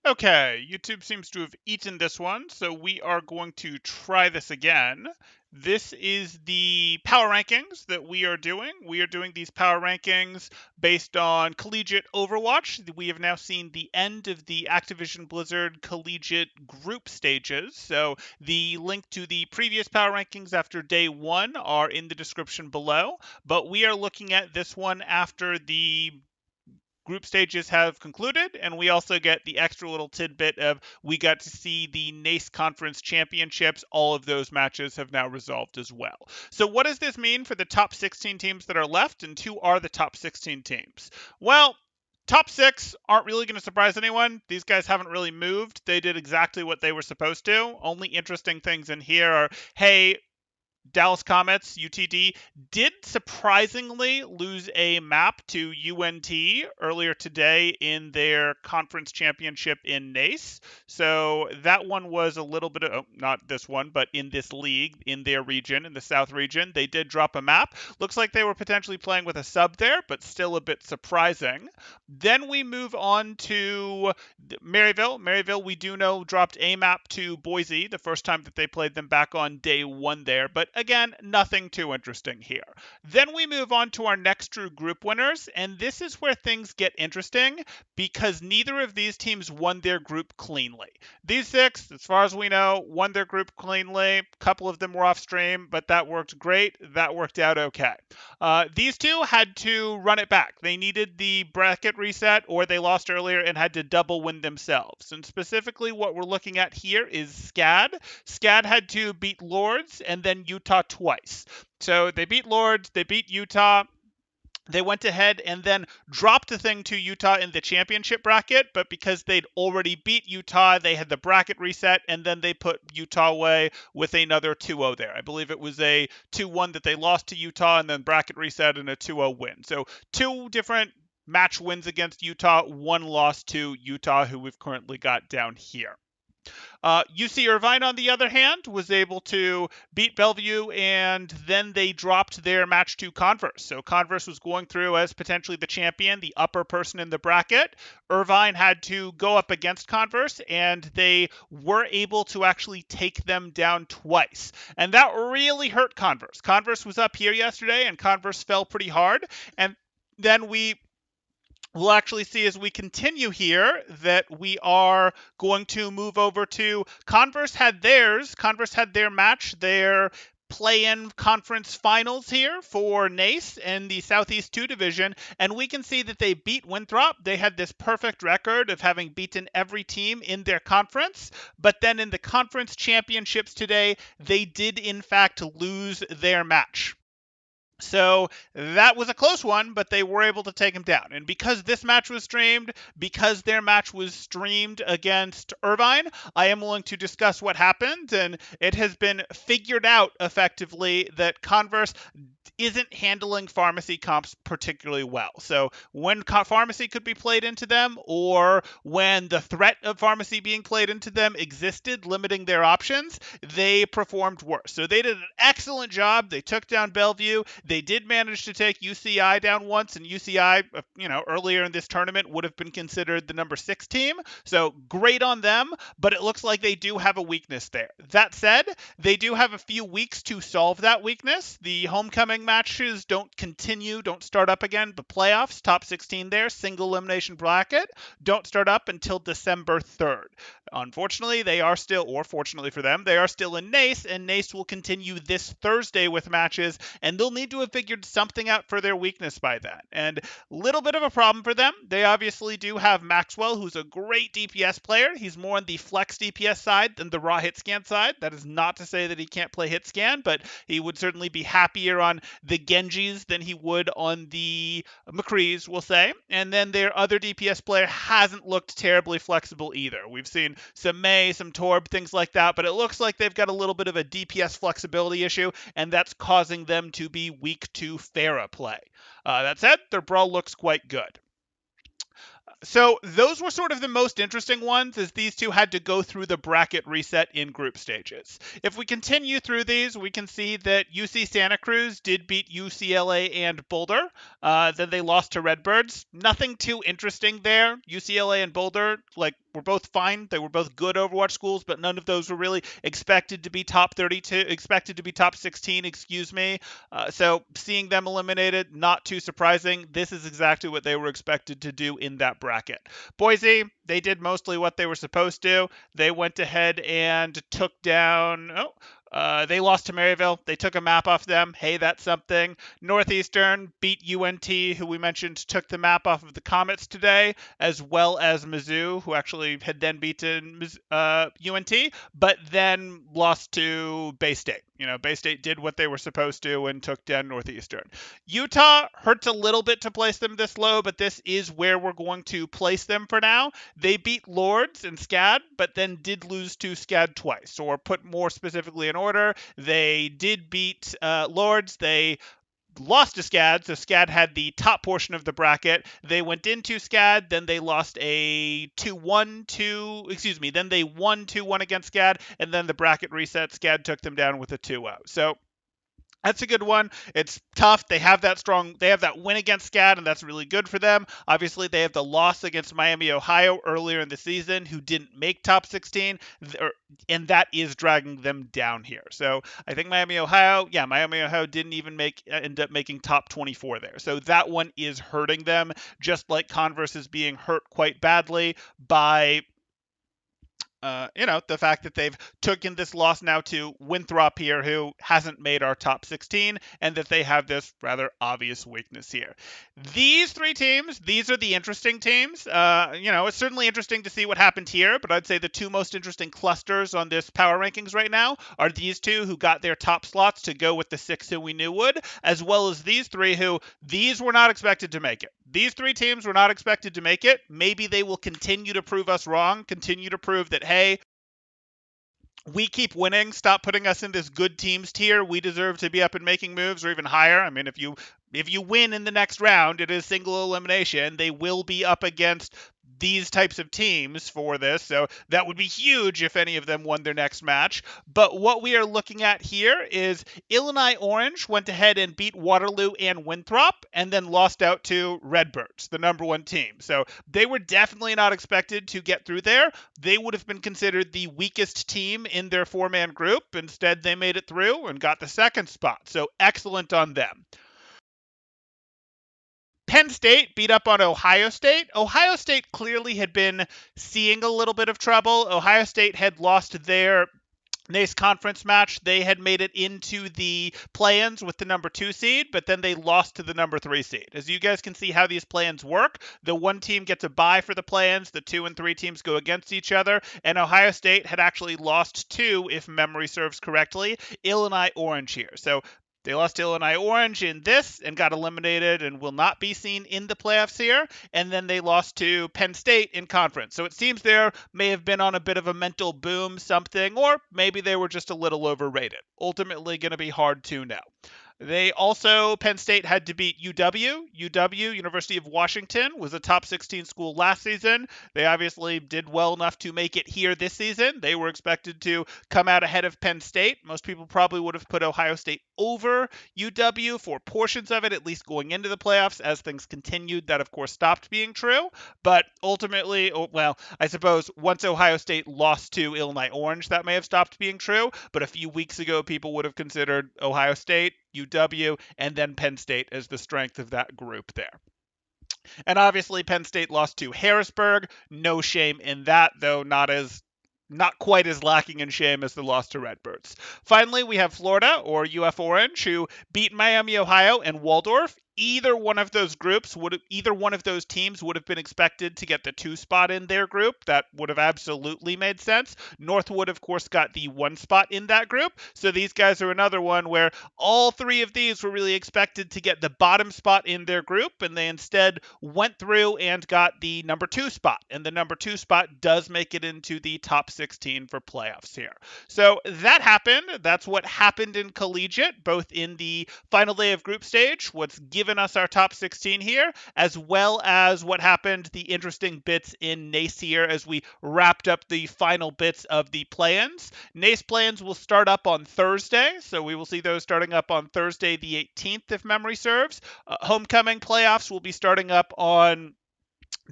Okay, YouTube seems to have eaten this one, so we are going to try this again. This is the power rankings that we are doing. We are doing these power rankings based on collegiate Overwatch. We have now seen the end of the Activision Blizzard collegiate group stages. So the link to the previous power rankings after day one are in the description below. But we are looking at this one after the group stages have concluded, and we also get the extra little tidbit of we got to see the NACE Conference Championships. All of those matches have now resolved as well. So, what does this mean for the top 16 teams that are left, and who are the top 16 teams? Well, top six aren't really going to surprise anyone. These guys haven't really moved. They did exactly what they were supposed to. Only interesting things in here are hey, Dallas Comets, UTD, did surprisingly lose a map to UNT earlier today in their conference championship in NACE. So that one was a little bit of, not this one, but in this league, in their region, in the South region, they did drop a map. Looks like they were potentially playing with a sub there, but still a bit surprising. Then we move on to Maryville. Maryville, we do know, dropped a map to Boise the first time that they played them back on day one there. But again, nothing too interesting here. Then we move on to our next true group winners. And this is where things get interesting because neither of these teams won their group cleanly. These six, as far as we know, won their group cleanly. A couple of them were off stream, but that worked great. That worked out okay. These two had to run it back. They needed the bracket reset, or they lost earlier and had to double win themselves. And specifically, what we're looking at here is SCAD. SCAD had to beat Lords and then Utah twice. So they beat Lords, they beat Utah. They went ahead and then dropped the thing to Utah in the championship bracket, but because they'd already beat Utah, they had the bracket reset, and then they put Utah away with another 2-0 there. I believe it was a 2-1 that they lost to Utah, and then bracket reset and a 2-0 win. So two different match wins against Utah, one loss to Utah, who we've currently got down here. UC Irvine, on the other hand, was able to beat Bellevue, and then they dropped their match to Converse. So Converse was going through as potentially the champion, the upper person in the bracket. Irvine had to go up against Converse, and they were able to actually take them down twice. And that really hurt Converse. Converse was up here yesterday, and Converse fell pretty hard. And then we'll actually see as we continue here that we are going to move over to Converse had theirs. Converse had their match, their play-in conference finals here for NACE in the Southeast 2 division, and we can see that they beat Winthrop. They had this perfect record of having beaten every team in their conference, but then in the conference championships today, they did in fact lose their match. So that was a close one, but they were able to take him down. And because this match was streamed, because their match was streamed against Irvine, I am willing to discuss what happened. And it has been figured out effectively that Converse isn't handling pharmacy comps particularly well. So when pharmacy could be played into them, or when the threat of pharmacy being played into them existed, limiting their options, they performed worse. So they did an excellent job. They took down Bellevue. They did manage to take UCI down once, and UCI, earlier in this tournament would have been considered the number 6 team. So great on them, but it looks like they do have a weakness there. That said, they do have a few weeks to solve that weakness. The homecoming matches don't start up again. The playoffs, top 16 there, single elimination bracket, don't start up until December 3rd. Unfortunately, they are still, or fortunately for them, they are still in NACE, and NACE will continue this Thursday with matches, and they'll need to have figured something out for their weakness by then. And a little bit of a problem for them. They obviously do have Maxwell, who's a great DPS player. He's more on the flex DPS side than the raw hit scan side. That is not to say that he can't play hit scan, but he would certainly be happier on the Genjis than he would on the McCrees, we'll say. And then their other DPS player hasn't looked terribly flexible either. We've seen some May, some Torb, things like that, but it looks like they've got a little bit of a DPS flexibility issue, and that's causing them to be weak to Pharah play. That said, their brawl looks quite good. So those were sort of the most interesting ones, as these two had to go through the bracket reset in group stages. If we continue through these, we can see that UC Santa Cruz did beat UCLA and Boulder. Then they lost to Redbirds. Nothing too interesting there. UCLA and Boulder, were both fine. They were both good Overwatch schools, but none of those were really expected to be top 32, expected to be top 16, excuse me. So seeing them eliminated, not too surprising. This is exactly what they were expected to do in that bracket. Boise, they did mostly what they were supposed to. They went ahead and took down. They lost to Maryville. They took a map off them. Hey, that's something. Northeastern beat UNT, who we mentioned took the map off of the Comets today, as well as Mizzou, who actually had then beaten UNT, but then lost to Bay State. Bay State did what they were supposed to and took down Northeastern. Utah hurts a little bit to place them this low, but this is where we're going to place them for now. They beat Lords and SCAD, but then did lose to SCAD twice. Or put more specifically in order, they did beat Lords. They lost to SCAD, so SCAD had the top portion of the bracket. They went into SCAD, then they lost a 2-1 then they won 2-1 against SCAD, and then the bracket reset. SCAD took them down with a 2-0. So that's a good one. It's tough. They have that win against SCAD, and that's really good for them. Obviously, they have the loss against Miami, Ohio earlier in the season, who didn't make top 16, and that is dragging them down here. So I think Miami, Ohio didn't even end up making top 24 there. So that one is hurting them, just like Converse is being hurt quite badly by the fact that they've taken this loss now to Winthrop here, who hasn't made our top 16, and that they have this rather obvious weakness here. These three teams, these are the interesting teams. It's certainly interesting to see what happened here, but I'd say the two most interesting clusters on this power rankings right now are these two who got their top slots to go with the 6 who we knew would, as well as these three who, these were not expected to make it. These three teams were not expected to make it. Maybe they will continue to prove us wrong, continue to prove that, hey, we keep winning. Stop putting us in this good teams tier. We deserve to be up and making moves, or even higher. I mean, if you win in the next round, it is single elimination. They will be up against these types of teams for this, so that would be huge if any of them won their next match. But what we are looking at here is Illinois Orange went ahead and beat Waterloo and Winthrop, and then lost out to Redbirds, the number one team. So they were definitely not expected to get through there. They would have been considered the weakest team in their 4-man group. Instead, they made it through and got the second spot. So excellent on them. Penn State beat up on Ohio State. Ohio State clearly had been seeing a little bit of trouble. Ohio State had lost their NACE conference match. They had made it into the play-ins with the number 2 seed, but then they lost to the number 3 seed. As you guys can see how these play-ins work, the 1 team gets a bye for the play-ins, the 2 and 3 teams go against each other, and Ohio State had actually lost to, if memory serves correctly, Illinois Orange here. So they lost to Illinois Orange in this and got eliminated and will not be seen in the playoffs here. And then they lost to Penn State in conference. So it seems there may have been on a bit of a mental boom something, or maybe they were just a little overrated. Ultimately going to be hard to know. Penn State had to beat UW. UW, University of Washington, was a top 16 school last season. They obviously did well enough to make it here this season. They were expected to come out ahead of Penn State. Most people probably would have put Ohio State over UW for portions of it, at least going into the playoffs. As things continued, that of course stopped being true. But ultimately, I suppose once Ohio State lost to Illinois Orange, that may have stopped being true. But a few weeks ago, people would have considered Ohio State, UW, and then Penn State as the strength of that group there. And obviously Penn State lost to Harrisburg. No shame in that, though not quite as lacking in shame as the loss to Redbirds. Finally, we have Florida, or UF Orange, who beat Miami, Ohio, and Waldorf. Either one of those teams would have been expected to get the 2 spot in their group. That would have absolutely made sense. Northwood, of course, got the 1 spot in that group. So these guys are another one where all 3 of these were really expected to get the bottom spot in their group, and they instead went through and got the number 2 spot. And the number 2 spot does make it into the top 16 for playoffs here. So that happened. That's what happened in collegiate, both in the final day of group stage, what's given us our top 16 here, as well as what happened, the interesting bits in NACE here as we wrapped up the final bits of the play-ins. NACE play-ins will start up on Thursday, so we will see those starting up on Thursday the 18th, if memory serves. Homecoming playoffs will be starting up on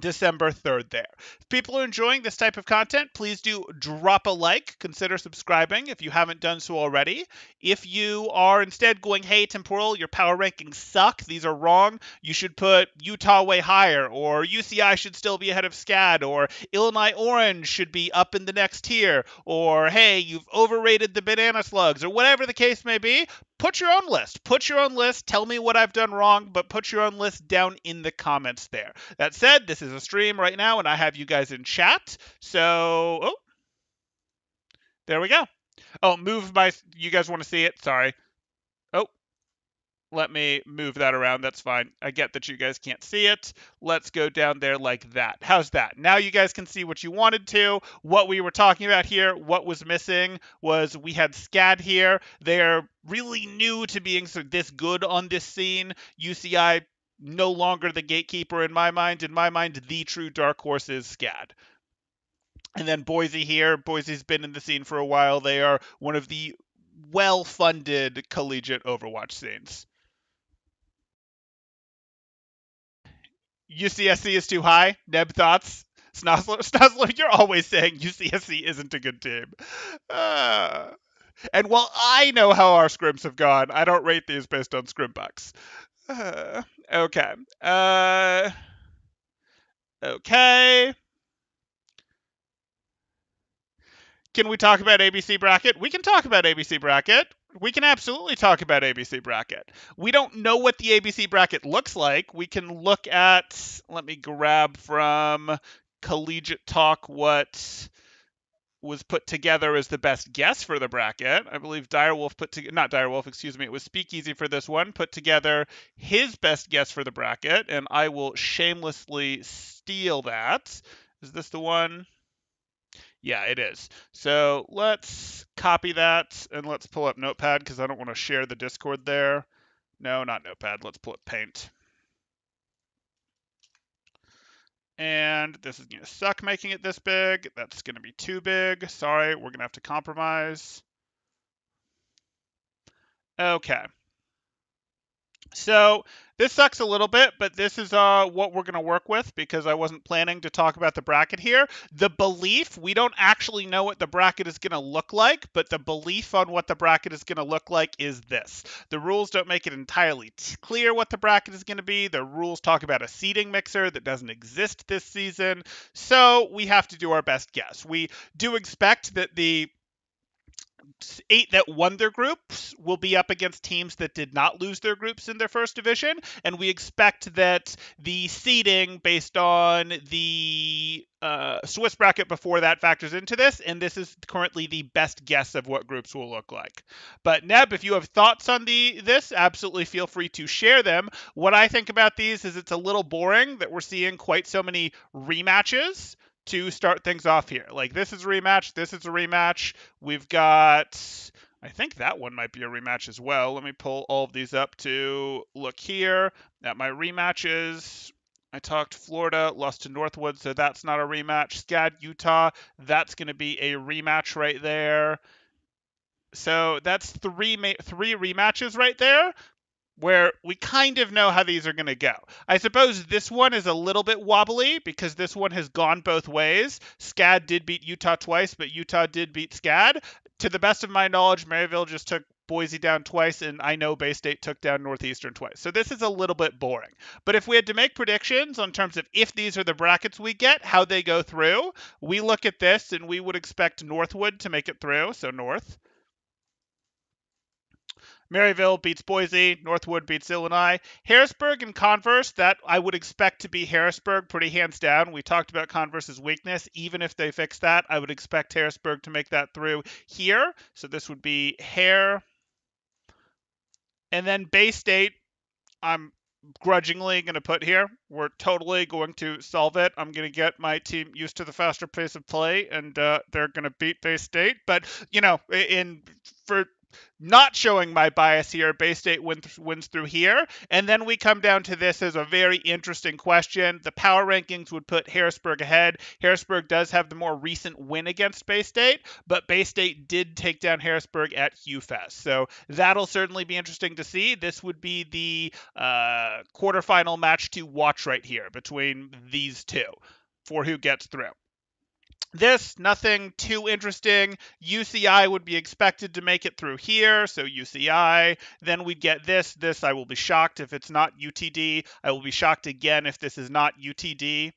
December 3rd there. If people are enjoying this type of content, please do drop a like, consider subscribing if you haven't done so already. If you are instead going, hey, Temporal, your power rankings suck, these are wrong, you should put Utah way higher, or UCI should still be ahead of SCAD, or Illinois Orange should be up in the next tier, or hey, you've overrated the banana slugs, or whatever the case may be, put your own list. Put your own list. Tell me what I've done wrong, but put your own list down in the comments there. That said, this is a stream right now, and I have you guys in chat. So, oh, there we go. Oh, move my. You guys want to see it? Sorry. Oh, let me move that around. That's fine. I get that you guys can't see it. Let's go down there like that. How's that? Now you guys can see what you wanted to. What we were talking about here, what was missing was we had SCAD here. They're really new to being this good on this scene. UCI no longer the gatekeeper in my mind. In my mind, the true dark horse is SCAD. And then Boise here. Boise's been in the scene for a while. They are one of the well-funded collegiate Overwatch scenes. UCSC is too high. Neb thoughts. Snozzler, you're always saying UCSC isn't a good team. And while I know how our scrims have gone, I don't rate these based on scrim bucks. Okay. Okay. Can we talk about ABC bracket? We can talk about ABC bracket. We can absolutely talk about ABC bracket. We don't know what the ABC bracket looks like. We can look at, let me grab from Collegiate Talk what was put together as the best guess for the bracket. I believe Direwolf not Direwolf, excuse me, it was Speakeasy for this one, put together his best guess for the bracket, and I will shamelessly steal that. Is this the one? Yeah, it is. So let's copy that and let's pull up Notepad because I don't want to share the Discord there. No, not Notepad. Let's pull up Paint. And this is going to suck making it this big. That's going to be too big. Sorry, we're going to have to compromise. Okay. So this sucks a little bit, but this is what we're going to work with because I wasn't planning to talk about the bracket here. The belief, we don't actually know what the bracket is going to look like, but the belief on what the bracket is going to look like is this. The rules don't make it entirely clear what the bracket is going to be. The rules talk about a seeding mixer that doesn't exist this season, so we have to do our best guess. We do expect that the 8 that won their groups will be up against teams that did not lose their groups in their first division, and we expect that the seeding based on the Swiss bracket before that factors into this, and this is currently the best guess of what groups will look like. But Neb, if you have thoughts on this, absolutely feel free to share them. What I think about these is it's a little boring that we're seeing quite so many rematches to start things off here. Like this is a rematch, this is a rematch. We've got, I think that one might be a rematch as well. Let me pull all of these up to look here at my rematches. I talked Florida, lost to Northwood, so that's not a rematch. SCAD, Utah, that's going to be a rematch right there. So that's three rematches right there, where we kind of know how these are going to go. I suppose this one is a little bit wobbly because this one has gone both ways. SCAD did beat Utah twice, but Utah did beat SCAD. To the best of my knowledge, Maryville just took Boise down twice, and I know Bay State took down Northeastern twice. So this is a little bit boring. But if we had to make predictions on terms of if these are the brackets we get, how they go through, we look at this and we would expect Northwood to make it through, so North. Maryville beats Boise. Northwood beats Illinois. Harrisburg and Converse, that I would expect to be Harrisburg pretty hands down. We talked about Converse's weakness. Even if they fix that, I would expect Harrisburg to make that through here. So this would be Hare. And then Bay State, I'm grudgingly going to put here. We're totally going to solve it. I'm going to get my team used to the faster pace of play, and they're going to beat Bay State. But, you know, for not showing my bias here, Bay State wins through here. And then we come down to this as a very interesting question. The power rankings would put Harrisburg ahead. Harrisburg does have the more recent win against Bay State, but Bay State did take down Harrisburg at HughFest. So that'll certainly be interesting to see. This would be the quarterfinal match to watch right here between these two for who gets through. This, nothing too interesting. UCI would be expected to make it through here, so UCI. Then we'd get this. This, I will be shocked if it's not UTD. I will be shocked again if this is not UTD.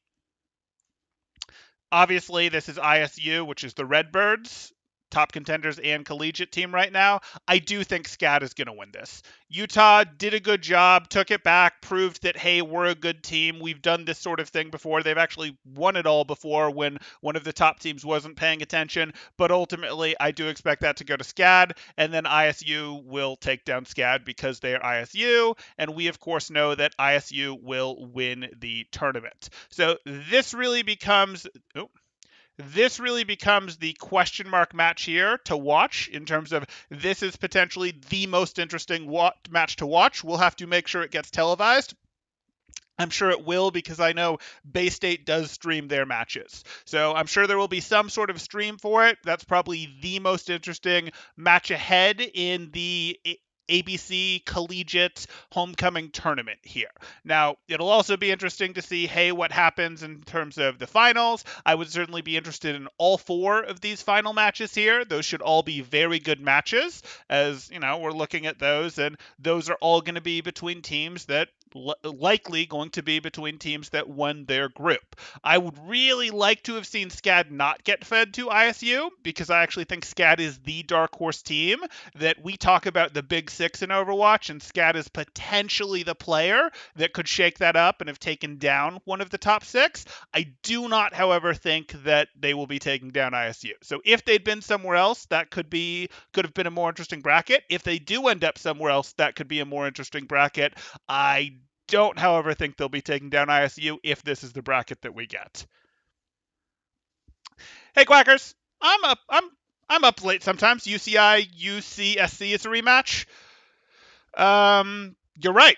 Obviously, this is ISU, which is the Redbirds, top contenders and collegiate team right now. I do think SCAD is going to win this. Utah did a good job, took it back, proved that, hey, we're a good team. We've done this sort of thing before. They've actually won it all before when one of the top teams wasn't paying attention. But ultimately, I do expect that to go to SCAD, and then ISU will take down SCAD because they are ISU. And we, of course, know that ISU will win the tournament. So this really becomes... This really becomes the question mark match here to watch in terms of this is potentially the most interesting match to watch. We'll have to make sure it gets televised. I'm sure it will because I know Bay State does stream their matches. So I'm sure there will be some sort of stream for it. That's probably the most interesting match ahead in the ABC Collegiate Homecoming Tournament here. Now, it'll also be interesting to see, hey, what happens in terms of the finals. I would certainly be interested in all 4 of these final matches here. Those should all be very good matches, as, you know, we're looking at those, and those are all going to be between teams that likely going to be between teams that won their group. I would really like to have seen SCAD not get fed to ISU because I actually think SCAD is the dark horse team that we talk about the Big Six in Overwatch, and SCAD is potentially the player that could shake that up and have taken down one of the top 6. I do not, however, think that they will be taking down ISU. So if they'd been somewhere else, that could have been a more interesting bracket. If they do end up somewhere else, that could be a more interesting bracket. I don't, however, think they'll be taking down ISU if this is the bracket that we get. Hey, Quackers, I'm up late sometimes. UCI UCSC is a rematch. You're right.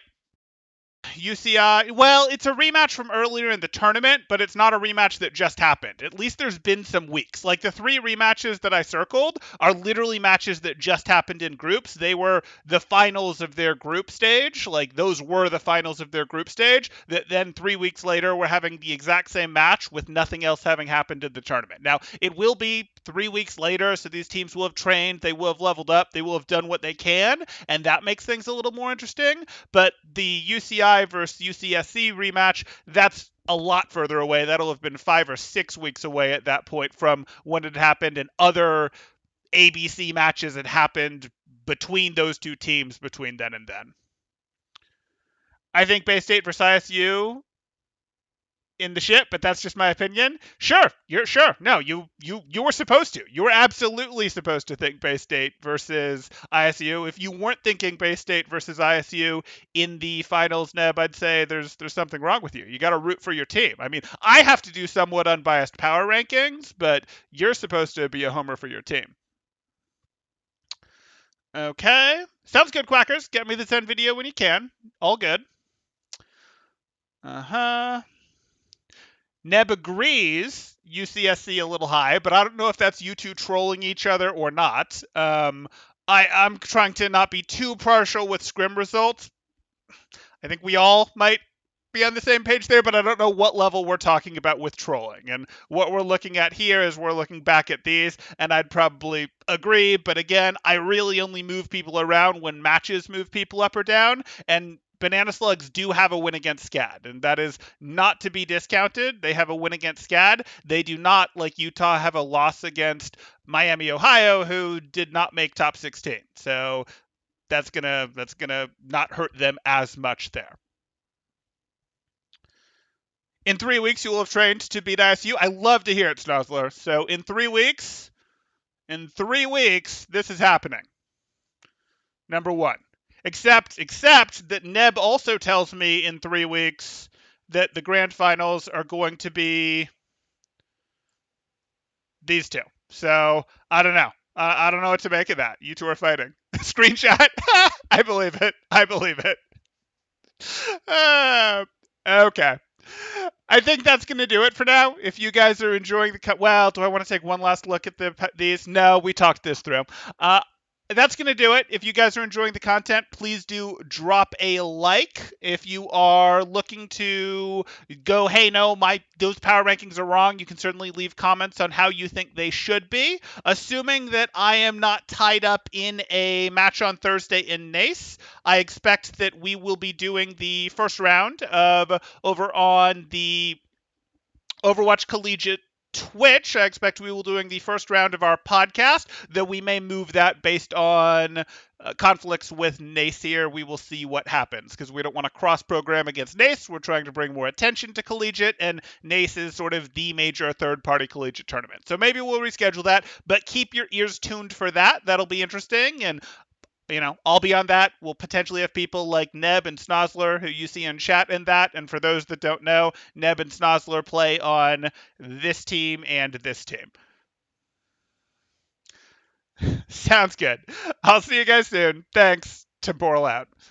UCI, well, it's a rematch from earlier in the tournament, but it's not a rematch that just happened. At least there's been some weeks. Like the 3 rematches that I circled are literally matches that just happened in groups. They were the finals of their group stage. Like those were the finals of their group stage. That then 3 weeks later we're having the exact same match with nothing else having happened in the tournament. Now, it will be 3 weeks later, so these teams will have trained, they will have leveled up, they will have done what they can, and that makes things a little more interesting. But the UCI versus UCSC rematch, that's a lot further away. That'll have been 5 or 6 weeks away at that point from when it happened, and other ABC matches had happened between those 2 teams between then and then. I think Bay State versus ISU in the ship, but that's just my opinion. Sure, No, you were supposed to. You were absolutely supposed to think Bay State versus ISU. If you weren't thinking Bay State versus ISU in the finals, Neb, I'd say there's something wrong with you. You got to root for your team. I mean, I have to do somewhat unbiased power rankings, but you're supposed to be a homer for your team. Okay, sounds good, Quackers. Get me the 10 video when you can. All good. Neb agrees UCSC a little high, but I don't know if that's you two trolling each other or not. I'm trying to not be too partial with scrim results. I think we all might be on the same page there, but I don't know what level we're talking about with trolling. And what we're looking at here is we're looking back at these, and I'd probably agree. But again, I really only move people around when matches move people up or down, and Banana Slugs do have a win against SCAD, and that is not to be discounted. They have a win against SCAD. They do not, like Utah, have a loss against Miami, Ohio, who did not make top 16. So that's gonna not hurt them as much there. In 3 weeks, you will have trained to beat ISU. I love to hear it, Snozzler. So in 3 weeks, this is happening. Number 1. Except that Neb also tells me in 3 weeks that the grand finals are going to be these 2. So I don't know. I don't know what to make of that. You two are fighting. Screenshot. I believe it. I believe it. Okay. I think that's going to do it for now. If you guys are enjoying the cut, well, do I want to take one last look at these? No, we talked this through. Uh, that's going to do it. If you guys are enjoying the content, please do drop a like. If you are looking to go, hey, no, those power rankings are wrong, you can certainly leave comments on how you think they should be. Assuming that I am not tied up in a match on Thursday in Nace, I expect that we will be doing the first round of over on the Overwatch Collegiate Twitch. I expect we will be doing the first round of our podcast, though we may move that based on conflicts with Nace here. We will see what happens because we don't want to cross program against Nace. We're trying to bring more attention to Collegiate, and Nace is sort of the major third party collegiate tournament. So maybe we'll reschedule that, but keep your ears tuned for that. That'll be interesting. And all beyond that, we'll potentially have people like Neb and Snozzler, who you see in chat in that. And for those that don't know, Neb and Snozzler play on this team and this team. Sounds good. I'll see you guys soon. Thanks. Temporal out.